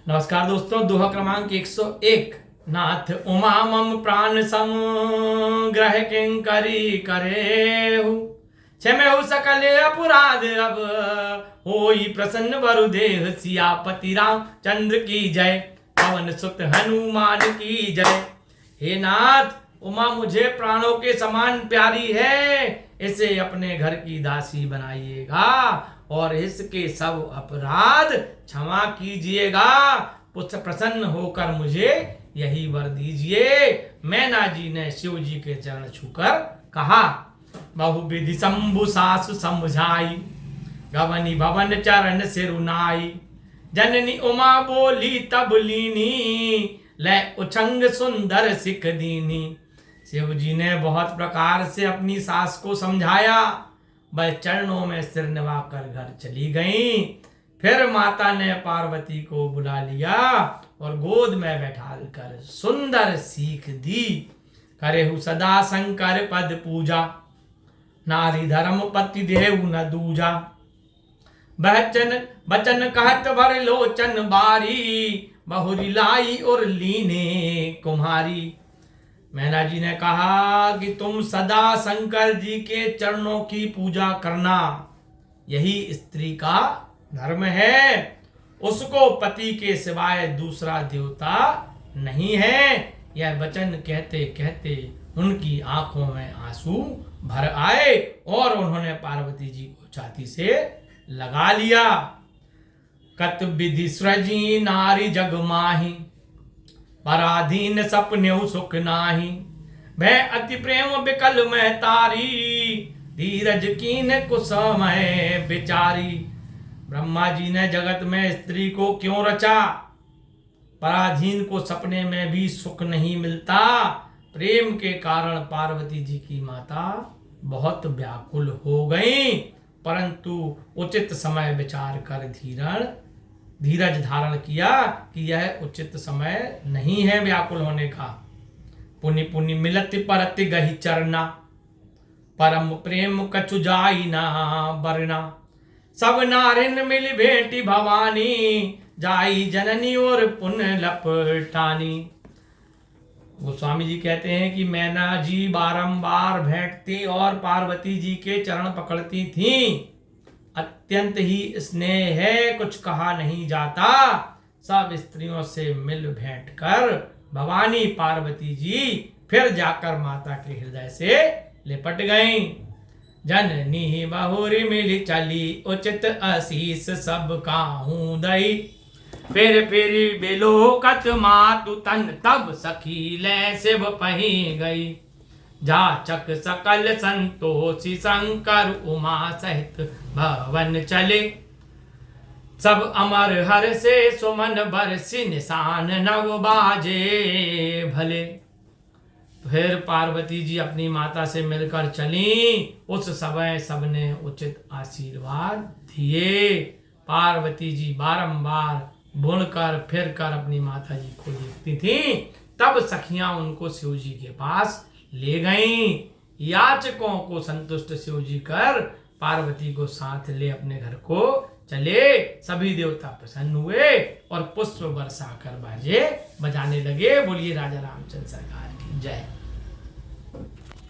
नमस्कार दोस्तों, दोहा क्रमांक 101। नाथ उमा मम प्राण सम ग्रह किंकरी करेहु, क्षमेहु सकल अपराध अब होई प्रसन्न वरुदेव। सियापति राम चंद्र की जय, पवन सुत हनुमान की जय। हे नाथ, उमा मुझे प्राणों के समान प्यारी है, इसे अपने घर की दासी बनाइएगा और इसके सब अपराध क्षमा कीजिएगा। प्रसन्न होकर मुझे यही वर दीजिए। मैना जी ने शिव जी के चरण छूकर कहा। बहुविधि शंभु सासु समझाई, गवनी भवन चरण सिरुनाई। जननी उमा बोली तब लीनी, ले उछंग सुंदर सिख दीनी। शिव जी ने बहुत प्रकार से अपनी सास को समझाया। वह चरणों में सिर निभाकर घर चली गईं। फिर माता ने पार्वती को बुला लिया और गोद में बैठाल कर सुंदर सीख दी। करेहु सदा शंकर पद पूजा, नारी धर्म पति देहु न दूजा। बचन कहत भर लोचन बारी, बहुरी लाई और लीने कुम्हारी। मैना जी ने कहा कि तुम सदा शंकर जी के चरणों की पूजा करना, यही स्त्री का धर्म है। उसको पति के सिवाय दूसरा देवता नहीं है। यह वचन कहते कहते उनकी आंखों में आंसू भर आए और उन्होंने पार्वती जी को छाती से लगा लिया। कत विधि सृजी नारी जग माही, पराधीन सपने सुख नाही। भय अति प्रेम विकल में तारी, धीरज कीन कुसमय बिचारी। ब्रह्मा जी ने जगत में स्त्री को क्यों रचा? पराधीन को सपने में भी सुख नहीं मिलता। प्रेम के कारण पार्वती जी की माता बहुत व्याकुल हो गई, परंतु उचित समय विचार कर धीरज धारण किया कि यह उचित समय नहीं है व्याकुल होने का। पुनि पुनि मिलत परति गही चरना, परम प्रेम कछु जाई ना बरना। सब नारिन मिल भेंटी भवानी, जाई जननी और पुन लपटानी। गोस्वामी जी कहते हैं कि मैना जी बारंबार भेंटती और पार्वती जी के चरण पकड़ती थीं। अत्यंत ही स्नेह है, कुछ कहा नहीं जाता। सब स्त्रियों से मिल भेंट कर भवानी पार्वती जी फिर जाकर माता के हृदय से लिपट गईं। जननी बहुरी मिली चली, उचित आशीष सब काहू दई। फिर बिलोकत मातु तन, तब सखी ले शिव पही गई। जाचक सकल संतोषी, शंकर उमा सहित भवन चले। सब अमर हर से सुमन बरसी, निशान नव बाजे भले। फिर पार्वती जी अपनी माता से मिलकर चली। उस समय सबने उचित आशीर्वाद दिए। पार्वती जी बारंबार बुनकर फिर कर अपनी माता जी को देखती थी। तब सखियां उनको शिव जी के पास ले गईं। याचकों को संतुष्ट शिव जी कर पार्वती को साथ ले अपने घर को चले। सभी देवता प्रसन्न हुए और पुष्प बरसा कर बाजे बजाने लगे। बोलिए राजा रामचंद्र सरकार की जय।